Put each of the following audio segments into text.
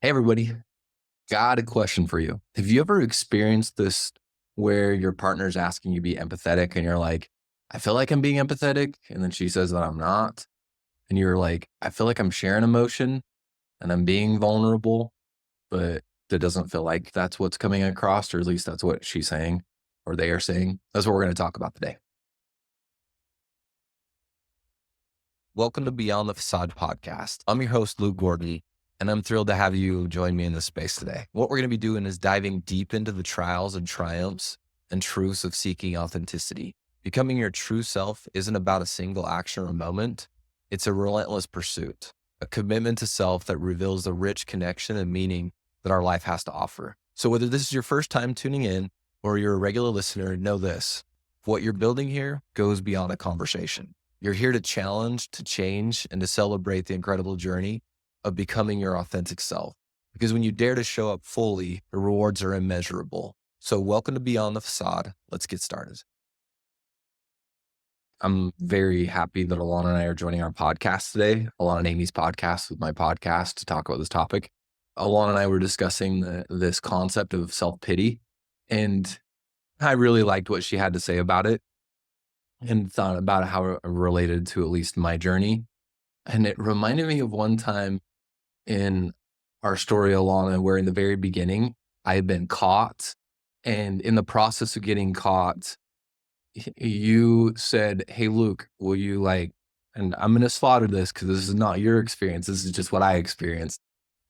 Hey, everybody. Got a question for you. Have you ever experienced this where your partner's asking you to be empathetic and you're like, I feel like I'm being empathetic. And then she says that I'm not. And you're like, I feel like I'm sharing emotion and I'm being vulnerable, but that doesn't feel like that's what's coming across, or at least that's what she's saying or they are saying. That's what we're going to talk about today. Welcome to Beyond the Facade podcast. I'm your host, Luke Gordon, and I'm thrilled to have you join me in this space today. What we're going to be doing is diving deep into the trials and triumphs and truths of seeking authenticity. Becoming your true self isn't about a single action or moment. It's a relentless pursuit, a commitment to self that reveals the rich connection and meaning that our life has to offer. So whether this is your first time tuning in or you're a regular listener, know this: what you're building here goes beyond a conversation. You're here to challenge, to change, and to celebrate the incredible journey of becoming your authentic self. Because when you dare to show up fully, the rewards are immeasurable. So welcome to Beyond the Facade. Let's get started. I'm very happy that Alana and I are joining our podcast today, Alana and Amy's podcast with my podcast, to talk about this topic. Alana and I were discussing this concept of self-pity, and I really liked what she had to say about it and thought about how it related to at least my journey. And it reminded me of one time in our story, Alana, where in the very beginning, I had been caught. And in the process of getting caught, you said, hey, Luke, will you and I'm going to slaughter this because this is not your experience. This is just what I experienced,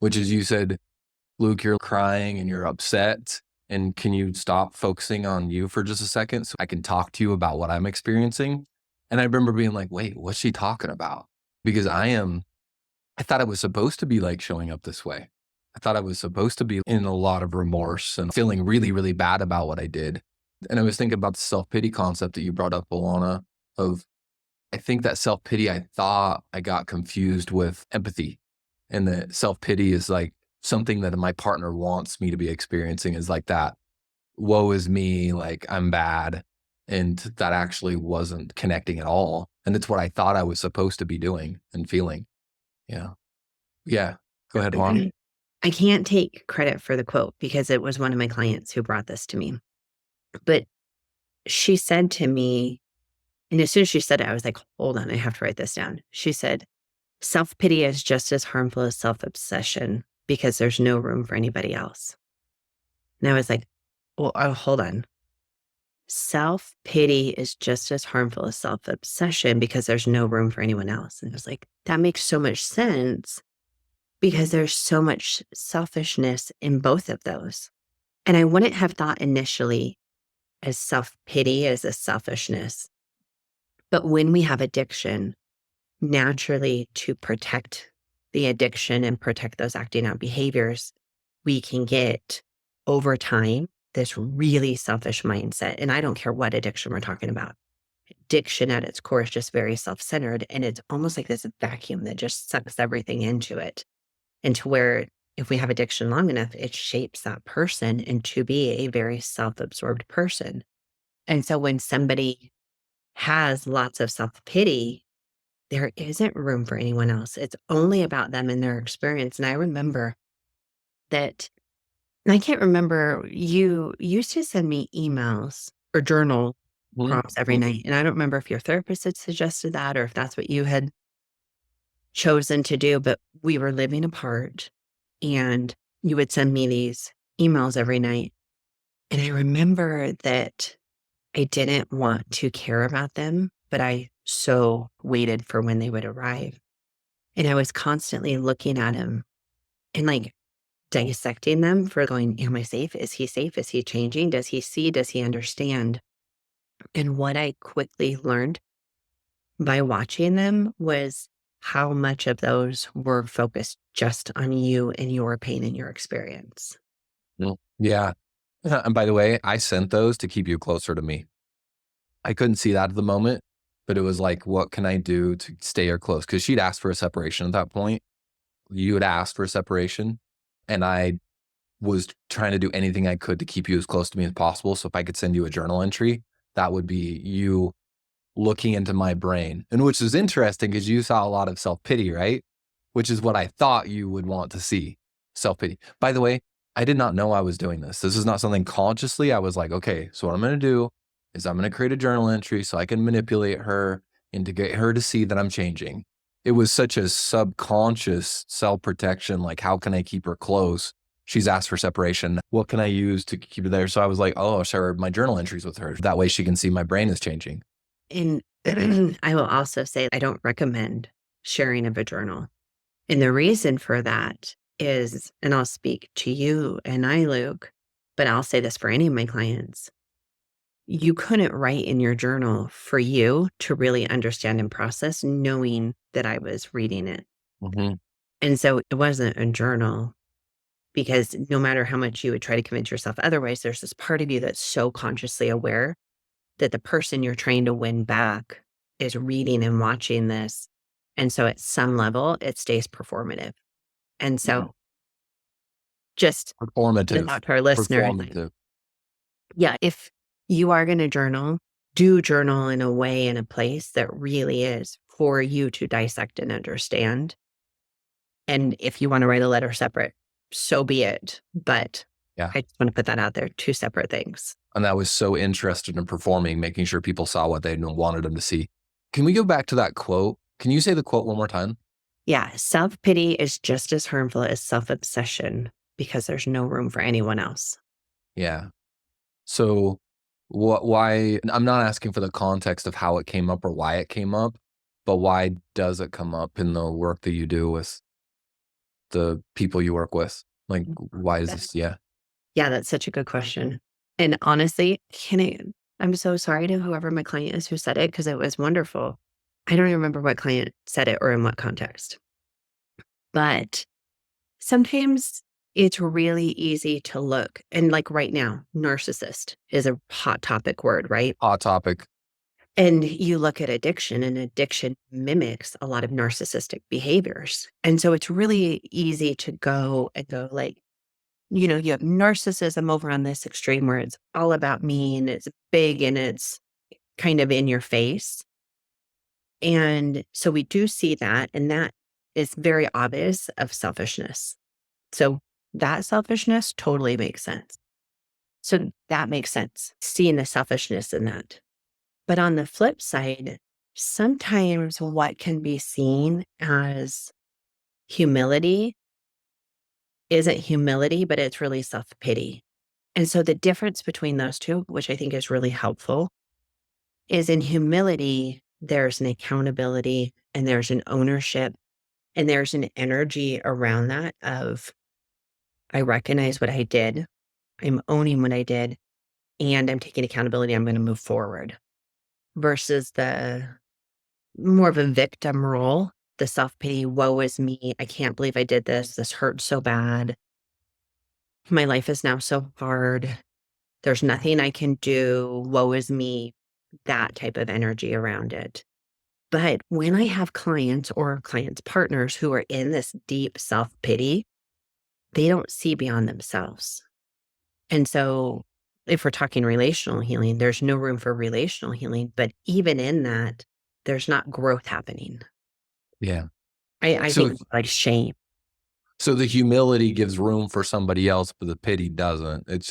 which is you said, Luke, you're crying and you're upset. And can you stop focusing on you for just a second so I can talk to you about what I'm experiencing? And I remember being like, wait, what's she talking about? Because I thought I was supposed to be like showing up this way. I thought I was supposed to be in a lot of remorse and feeling really, really bad about what I did. And I was thinking about the self-pity concept that you brought up, Alana, I think that self-pity, I thought I got confused with empathy. And that self-pity is like something that my partner wants me to be experiencing, is like that, woe is me, like I'm bad. And that actually wasn't connecting at all. And it's what I thought I was supposed to be doing and feeling. Yeah. Yeah. Go ahead, Juan. I can't take credit for the quote because it was one of my clients who brought this to me. But she said to me, and as soon as she said it, I was like, hold on, I have to write this down. She said, self-pity is just as harmful as self-obsession because there's no room for anybody else. And I was like, well, hold on. Self-pity is just as harmful as self-obsession because there's no room for anyone else. And I was like, that makes so much sense because there's so much selfishness in both of those. And I wouldn't have thought initially as self-pity as a selfishness. But when we have addiction, naturally to protect the addiction and protect those acting out behaviors, we can get over time this really selfish mindset. And I don't care what addiction we're talking about. Addiction at its core is just very self-centered. And it's almost like this vacuum that just sucks everything into it. And to where if we have addiction long enough, it shapes that person into be a very self-absorbed person. And so when somebody has lots of self-pity, there isn't room for anyone else. It's only about them and their experience. And I remember that, and I can't remember, you used to send me emails or journal prompts every night. And I don't remember if your therapist had suggested that or if that's what you had chosen to do, but we were living apart and you would send me these emails every night. And I remember that I didn't want to care about them, but I so waited for when they would arrive. And I was constantly looking at him and like dissecting them for going, am I safe? Is he safe? Is he changing? Does he see? Does he understand? And what I quickly learned by watching them was how much of those were focused just on you and your pain and your experience. Yeah. And by the way, I sent those to keep you closer to me. I couldn't see that at the moment, but it was like, what can I do to stay her close? Because she'd asked for a separation at that point. You had asked for a separation, and I was trying to do anything I could to keep you as close to me as possible. So if I could send you a journal entry, that would be you looking into my brain. And which is interesting because you saw a lot of self-pity, right? Which is what I thought you would want to see. self-pity. By the way, I did not know I was doing this. This is not something consciously. I was like, okay, so what I'm going to do is I'm going to create a journal entry so I can manipulate her and to get her to see that I'm changing. It was such a subconscious self-protection. Like, how can I keep her close? She's asked for separation. What can I use to keep her there? So I was like, oh, I'll share my journal entries with her. That way she can see my brain is changing. And I will also say I don't recommend sharing of a journal. And the reason for that is, and I'll speak to you and I, Luke, but I'll say this for any of my clients. You couldn't write in your journal for you to really understand and process knowing that I was reading it. Mm-hmm. And so it wasn't a journal because no matter how much you would try to convince yourself otherwise, there's this part of you that's so consciously aware that the person you're trying to win back is reading and watching this. And so at some level, it stays performative. And so just Performative. out to our listeners, Performative. yeah, if you are going to journal, do journal in a way, in a place that really is for you to dissect and understand. And if you want to write a letter separate, so be it. But Yeah. I just want to put that out there, two separate things. And I was so interested in performing, making sure people saw what they wanted them to see. Can we go back to that quote? Can you say the quote one more time? Yeah. Self-pity is just as harmful as self-obsession because there's no room for anyone else. Yeah. So why, I'm not asking for the context of how it came up or why it came up, but why does it come up in the work that you do with the people you work with? Like, why is this? Yeah. Yeah, that's such a good question. And honestly, I'm so sorry to whoever my client is who said it because it was wonderful. I don't even remember what client said it or in what context. But sometimes it's really easy to look. And like right now, narcissist is a hot topic word, right? Hot topic. And you look at addiction, and addiction mimics a lot of narcissistic behaviors. And so it's really easy to go like, you have narcissism over on this extreme where it's all about me and it's big and it's kind of in your face. And so we do see that, and that is very obvious of selfishness. So that selfishness totally makes sense. So that makes sense, seeing the selfishness in that. But on the flip side, sometimes what can be seen as humility isn't humility, but it's really self-pity. And so the difference between those two, which I think is really helpful, is in humility, there's an accountability and there's an ownership and there's an energy around that of, I recognize what I did, I'm owning what I did, and I'm taking accountability, I'm going to move forward. Versus the more of a victim role, the self-pity, woe is me, I can't believe I did this hurts so bad. My life is now so hard. There's nothing I can do. Woe is me. That type of energy around it. But when I have clients or clients' partners who are in this deep self-pity, they don't see beyond themselves. And so if we're talking relational healing, there's no room for relational healing. But even in that, there's not growth happening. Yeah. I So, think like shame. so the humility gives room for somebody else, but the pity doesn't. It's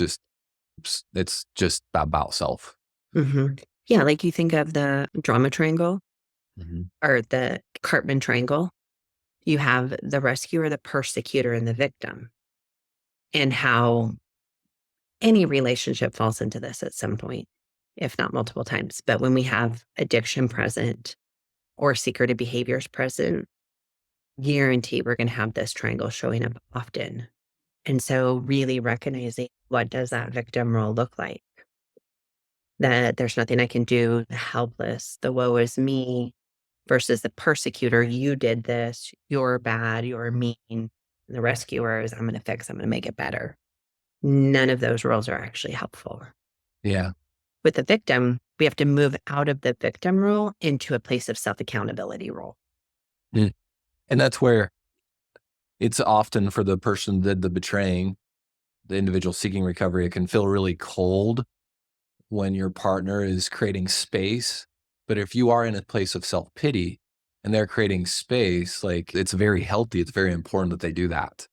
just about self. Mm-hmm. Yeah, like you think of the drama triangle Mm-hmm. or the Cartman triangle. You have the rescuer, the persecutor, and the victim, and how any relationship falls into this at some point, if not multiple times. But when we have addiction present or secretive behaviors present, guarantee we're going to have this triangle showing up often. And so really recognizing, what does that victim role look like? That there's nothing I can do, the helpless, the woe is me, versus the persecutor, you did this, you're bad, you're mean. And the rescuer is, I'm going to fix, I'm going to make it better. None of those roles are actually helpful. Yeah. With the victim, we have to move out of the victim role into a place of self-accountability role. Mm. And that's where it's often for the person that did the betraying, the individual seeking recovery, it can feel really cold when your partner is creating space. But if you are in a place of self-pity and they're creating space, like, it's very healthy. It's very important that they do that.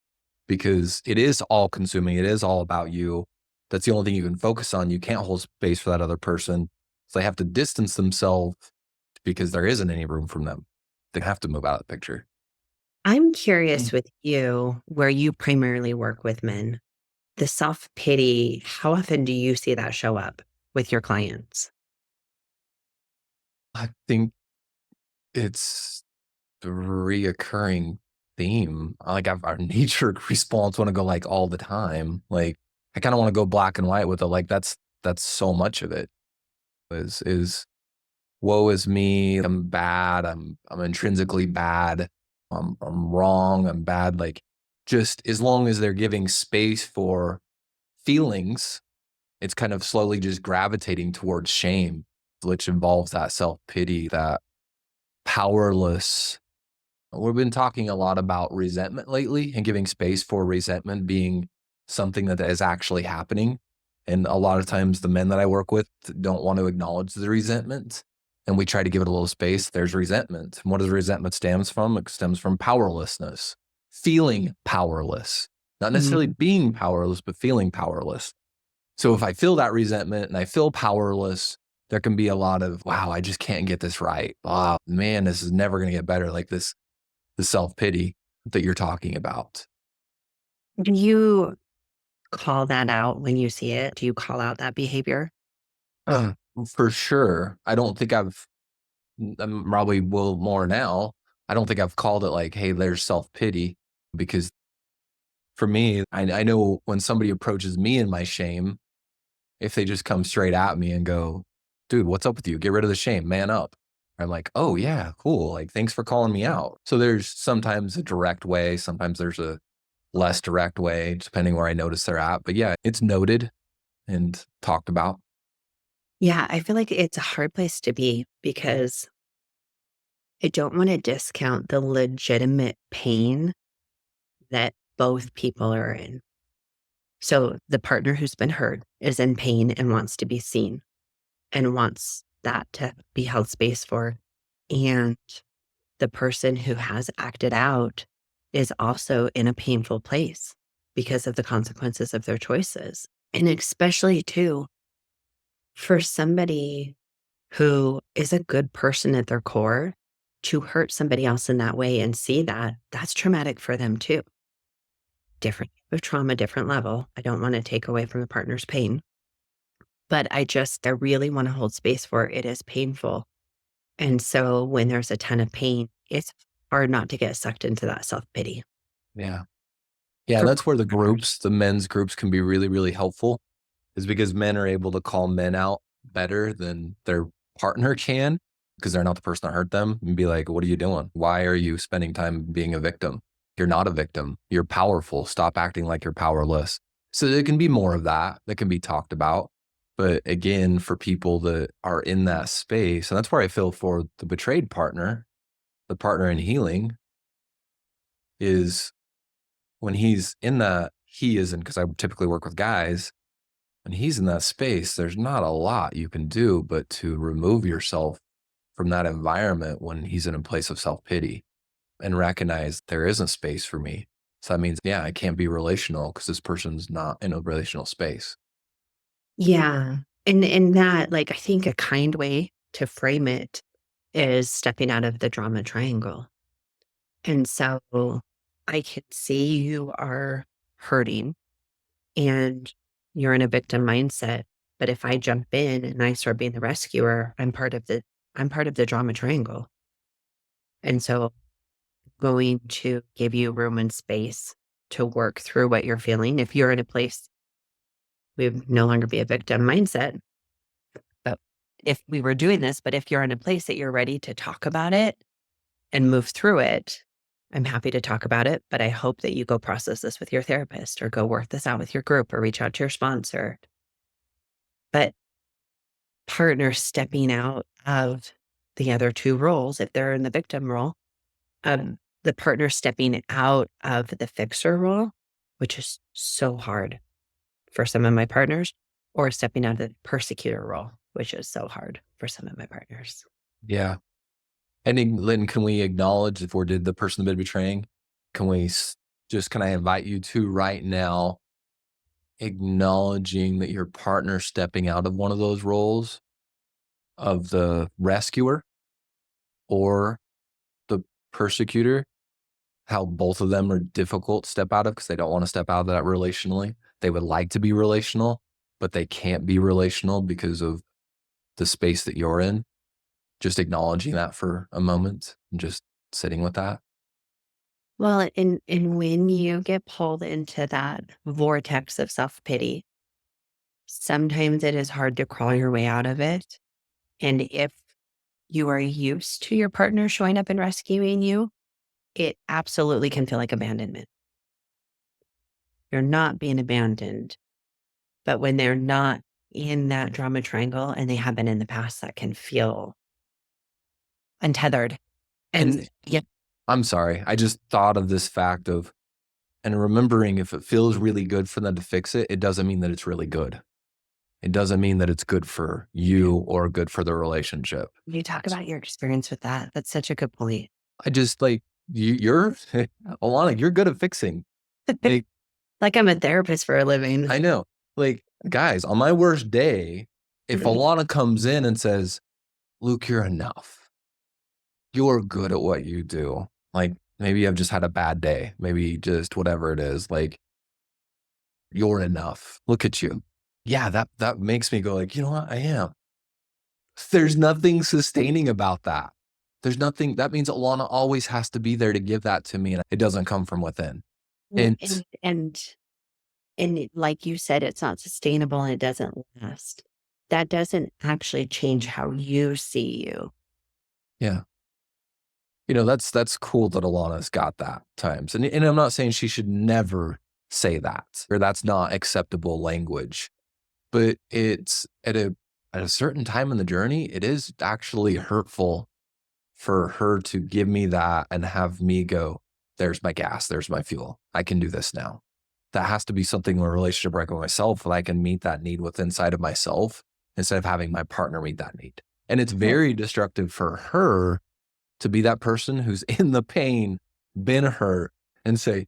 because it is all consuming. It is all about you. That's the only thing you can focus on. You can't hold space for that other person. So they have to distance themselves because there isn't any room from them. They have to move out of the picture. I'm curious with you, where you primarily work with men, the self-pity, how often do you see that show up with your clients? I think it's the reoccurring theme. Like our knee-jerk response want to go like all the time. Like I kind of want to go black and white with it. Like that's so much of it is woe is me. I'm bad. I'm intrinsically bad. I'm wrong. I'm bad. Like just as long as they're giving space for feelings, it's kind of slowly just gravitating towards shame, which involves that self-pity, that powerless. We've been talking a lot about resentment lately and giving space for resentment being something that is actually happening. And a lot of times the men that I work with don't want to acknowledge the resentment. And we try to give it a little space. There's resentment. And what does resentment stems from? It stems from powerlessness, feeling powerless, not necessarily Mhm. being powerless, but feeling powerless. So if I feel that resentment and I feel powerless, there can be a lot of, wow, I just can't get this right. Oh man, this is never going to get better. Like this, the self-pity that you're talking about. Do you call that out when you see it? Do you call out that behavior? Uh, for sure. I don't think I probably will more now. I don't think I've called it like, hey, there's self-pity because for me, I know when somebody approaches me in my shame, if they just come straight at me and go, dude, what's up with you? Get rid of the shame, man up. I'm like, oh, yeah, cool. Like, thanks for calling me out. So there's sometimes a direct way, sometimes there's a less direct way, depending where I notice they're at. But yeah, it's noted and talked about. Yeah, I feel like it's a hard place to be because I don't want to discount the legitimate pain that both people are in. So the partner who's been hurt is in pain and wants to be seen and wants that to be held space for. And the person who has acted out is also in a painful place because of the consequences of their choices. And especially, too, for somebody who is a good person at their core, to hurt somebody else in that way and see that, that's traumatic for them too. Different type of trauma, different level. I don't want to take away from the partner's pain, but I really want to hold space for it. It is painful. And so when there's a ton of pain, it's hard not to get sucked into that self pity. Yeah. Yeah. And For that's where the partners. groups, the men's groups can be really, really helpful is because men are able to call men out better than their partner can because they're not the person that hurt them and be like, what are you doing? Why are you spending time being a victim? You're not a victim. You're powerful. Stop acting like you're powerless. So there can be more of that that can be talked about. But again, for people that are in that space, and that's where I feel for the betrayed partner, the partner in healing is when he's in that, he isn't, because I typically work with guys, when he's in that space, there's not a lot you can do but to remove yourself from that environment when he's in a place of self-pity and recognize there isn't space for me. So that means, yeah, I can't be relational because this person's not in a relational space. Yeah. And that, like, I think a kind way to frame it is stepping out of the drama triangle. And so I can see you are hurting and you're in a victim mindset. But if I jump in and I start being the rescuer, I'm part of the drama triangle. And so going to give you room and space to work through what you're feeling. If you're in a place we would no longer be a victim mindset. But if we were doing this, but if you're in a place that you're ready to talk about it and move through it, I'm happy to talk about it, but I hope that you go process this with your therapist or go work this out with your group or reach out to your sponsor. But partners stepping out of the other two roles, if they're in the victim role, the partner stepping out of the fixer role, which is so hard for some of my partners, or stepping out of the persecutor role, which is so hard for some of my partners. Yeah. And then, Lynn, can we acknowledge if we're did the person been betraying? Can we just can I invite you to right now acknowledging that your partner stepping out of one of those roles of the rescuer or the persecutor, how both of them are difficult to step out of because they don't want to step out of that relationally. They would like to be relational, but they can't be relational because of the space that you're in. Just acknowledging that for a moment and just sitting with that. Well, and when you get pulled into that vortex of self-pity, sometimes it is hard to crawl your way out of it. And if you are used to your partner showing up and rescuing you, it absolutely can feel like abandonment. You're not being abandoned. But when they're not in that drama triangle and they have been in the past, that can feel untethered. And And yeah, I'm sorry, I just thought of this fact of, and remembering if it feels really good for them to fix it, it doesn't mean that it's really good. It doesn't mean that it's good for you or good for the relationship. you talk about your experience with that. That's such a good point. I just like you're Alana, you're good at fixing. Like, Like I'm a therapist for a living. I know. Like, guys, on my worst day, if Alana comes in and says, Luke, you're enough. You're good at what you do. Like, maybe I've just had a bad day. Maybe just whatever it is. Like, you're enough. Look at you. Yeah, that makes me go like, you know what? I am. There's nothing sustaining about that. There's nothing that means Alana always has to be there to give that to me, and it doesn't come from within. Well, And like you said, it's not sustainable and it doesn't last. That doesn't actually change how you see you. yeah, that's cool that Alana's got that times. And I'm not saying she should never say that or that's not acceptable language, but it's at a certain time in the journey, it is actually hurtful for her to give me that and have me go, there's my gas, there's my fuel. I can do this now. That has to be something in a relationship where I go myself and I can meet that need with inside of myself instead of having my partner meet that need. And it's Well, very destructive for her to be that person who's in the pain, been hurt, and say,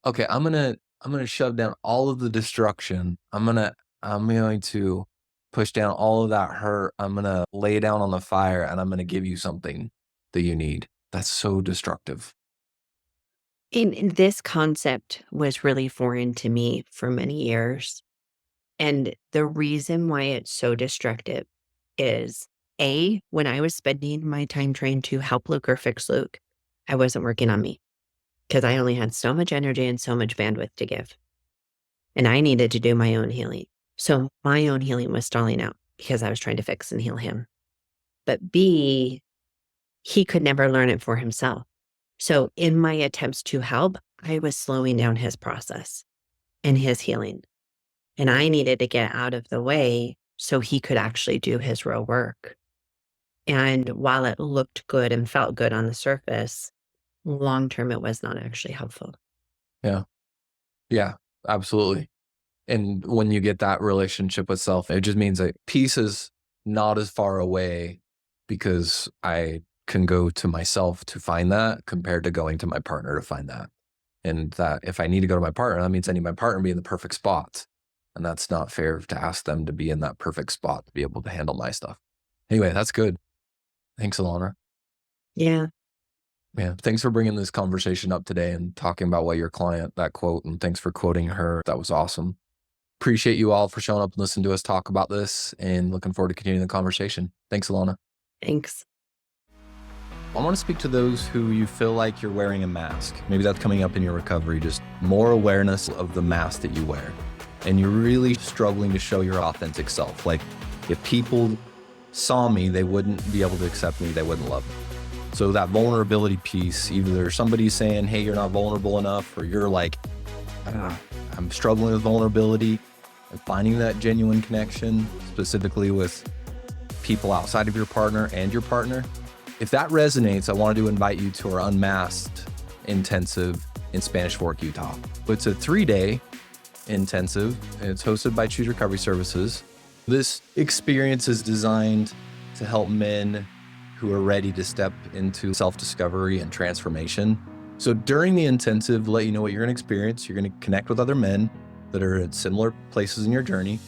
okay, I'm gonna shove down all of the destruction. I'm going to push down all of that hurt. I'm gonna lay down on the fire and I'm gonna give you something that you need. That's so destructive. in this concept was really foreign to me for many years. And the reason why it's so destructive is A, when I was spending my time trying to help Luke or fix Luke, I wasn't working on me because I only had so much energy and so much bandwidth to give. And I needed to do my own healing. So my own healing was stalling out because I was trying to fix and heal him. But B, he could never learn it for himself. So in my attempts to help, I was slowing down his process and his healing. And I needed to get out of the way so he could actually do his real work. And while it looked good and felt good on the surface, long term, it was not actually helpful. Yeah. Yeah, absolutely. And when you get that relationship with self, it just means that peace is not as far away because I can go to myself to find that compared to going to my partner to find that. And that if I need to go to my partner, that means I need my partner to be in the perfect spot. And that's not fair to ask them to be in that perfect spot to be able to handle my stuff. Anyway, that's good. Thanks, Alana. Yeah. Yeah. Thanks for bringing this conversation up today and talking about what your client, that quote, and thanks for quoting her. That was awesome. Appreciate you all for showing up and listening to us talk about this and looking forward to continuing the conversation. Thanks, Alana. Thanks. I want to speak to those who you feel like you're wearing a mask. Maybe that's coming up in your recovery, just more awareness of the mask that you wear. And you're really struggling to show your authentic self. Like if people saw me, they wouldn't be able to accept me. They wouldn't love me. So that vulnerability piece, either somebody's saying, hey, you're not vulnerable enough, or you're like, I'm struggling with vulnerability and finding that genuine connection, specifically with people outside of your partner and your partner. If that resonates, I wanted to invite you to our Unmasked Intensive in Spanish Fork, Utah. It's a 3-day intensive, and it's hosted by Choose Recovery Services. This experience is designed to help men who are ready to step into self-discovery and transformation. So during the intensive, let you know what you're going to experience. You're going to connect with other men that are at similar places in your journey.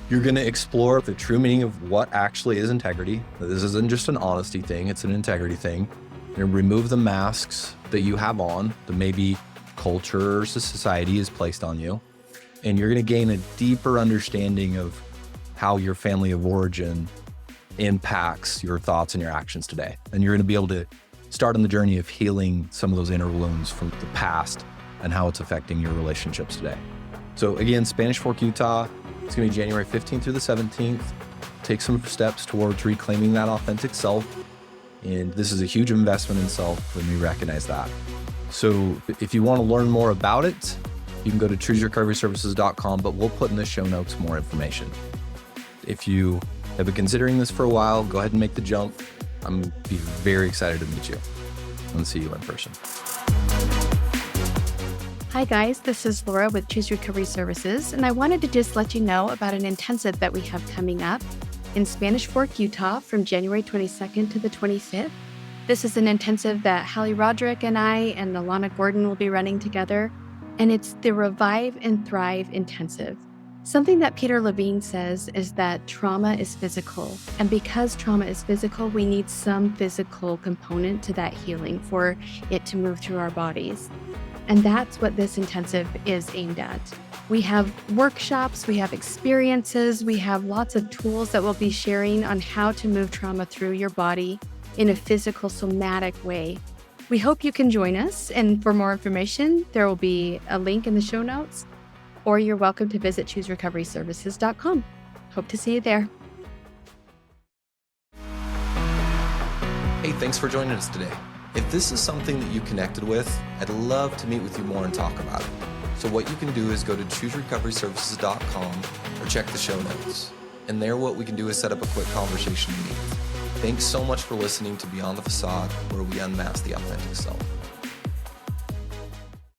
You're going to explore the true meaning of what actually is integrity. This isn't just an honesty thing, it's an integrity thing. You're going to remove the masks that you have on that maybe culture or society has placed on you. And you're going to gain a deeper understanding of how your family of origin impacts your thoughts and your actions today. And you're going to be able to start on the journey of healing some of those inner wounds from the past and how it's affecting your relationships today. So again, Spanish Fork, Utah, it's going to be January 15th through the 17th. Take some steps towards reclaiming that authentic self. And this is a huge investment in self, and we recognize that. So if you want to learn more about it, you can go to chooserecoveryservices.com, but we'll put in the show notes more information. If you have been considering this for a while, go ahead and make the jump. I'm be very excited to meet you and see you in person. Hi guys, this is Laura with Choose Recovery Services, and I wanted to just let you know about an intensive that we have coming up in Spanish Fork, Utah from January 22nd to the 25th. This is an intensive that Hallie Roderick and I and Alana Gordon will be running together, and it's the Revive and Thrive Intensive. Something that Peter Levine says is that trauma is physical, and because trauma is physical, we need some physical component to that healing for it to move through our bodies. And that's what this intensive is aimed at. We have workshops, we have experiences, we have lots of tools that we'll be sharing on how to move trauma through your body in a physical, somatic way. We hope you can join us, and for more information, there will be a link in the show notes, or you're welcome to visit chooserecoveryservices.com. Hope to see you there. Hey, thanks for joining us today. If this is something that you connected with, I'd love to meet with you more and talk about it. So what you can do is go to chooserecoveryservices.com or check the show notes. And there what we can do is set up a quick conversation to meet. Thanks so much for listening to Beyond the Facade, where we unmask the authentic self.